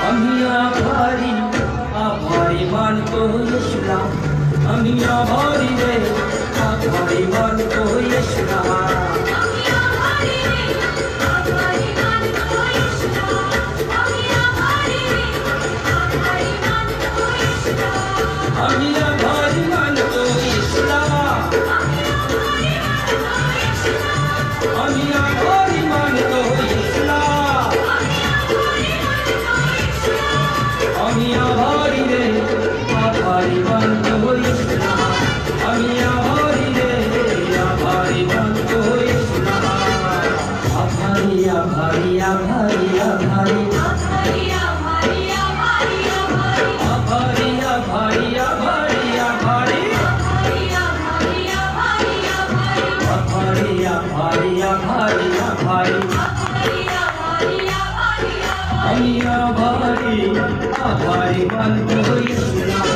अमिया भारी रे आभारी मान को यशना अमिया भारी रे आभारी मान को यशना अमिया भारी रे आभारी मान को यशना अमिया भारी मान को यशना अमिया भारी मान को यशना अमिया भारी रे आभारी मान को यशना अमिया भारी रे आभारी मान को यशना आभारी आभारी आभारी आभारी आभारी आभारी आभारी आभारी आभारी आभारी आभारी आभारी आभारी आभारी अमिया भारी आभारी मान को यशना